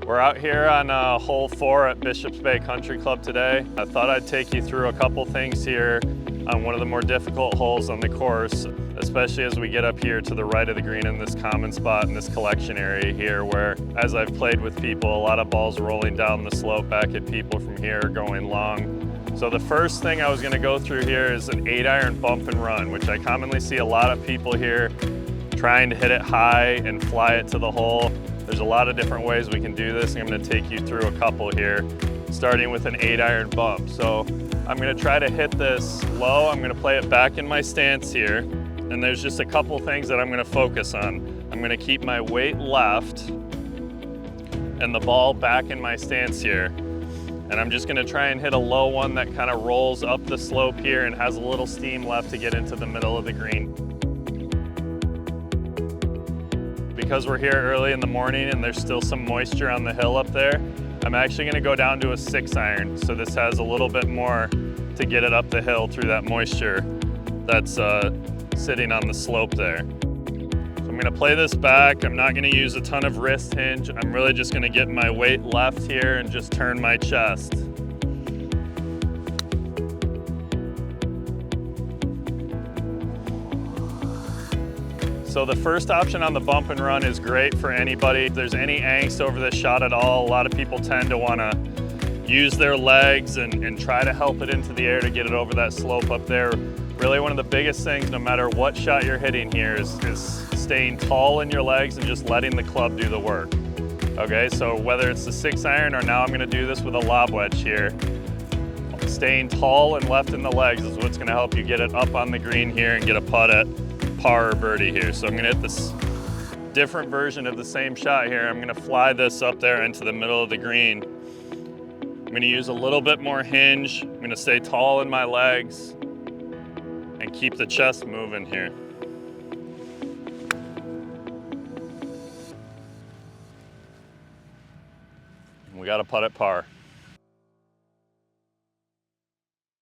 We're out here on hole 4 at Bishops Bay Country Club today. I thought I'd take you through a couple things here on one of the more difficult holes on the course, especially as we get up here to the right of the green in this common spot in this collection area here, where as I've played with people, a lot of balls rolling down the slope back at people from here going long. So the first thing I was going to go through here is an 8-iron bump and run, which I commonly see a lot of people here trying to hit it high and fly it to the hole. There's a lot of different ways we can do this, and I'm going to take you through a couple here, starting with an 8-iron bump. So I'm going to try to hit this low. I'm going to play it back in my stance here, and there's just a couple things that I'm going to focus on. I'm going to keep my weight left and the ball back in my stance here, and I'm just going to try and hit a low one that kind of rolls up the slope here and has a little steam left to get into the middle of the green. Because we're here early in the morning and there's still some moisture on the hill up there, I'm actually going to go down to a 6-iron, so this has a little bit more to get it up the hill through that moisture that's sitting on the slope there. So I'm going to play this back. I'm not going to use a ton of wrist hinge. I'm really just going to get my weight left here and just turn my chest. So the first option on the bump and run is great for anybody. If there's any angst over this shot at all, a lot of people tend to want to use their legs and try to help it into the air to get it over that slope up there. Really one of the biggest things, no matter what shot you're hitting here, is staying tall in your legs and just letting the club do the work. Okay, so whether it's the 6-iron or now I'm going to do this with a lob wedge here, staying tall and left in the legs is what's going to help you get it up on the green here and get a putt at par or birdie here. So I'm going to hit this different version of the same shot here. I'm going to fly this up there into the middle of the green. I'm going to use a little bit more hinge. I'm going to stay tall in my legs and keep the chest moving here. We got a putt at par.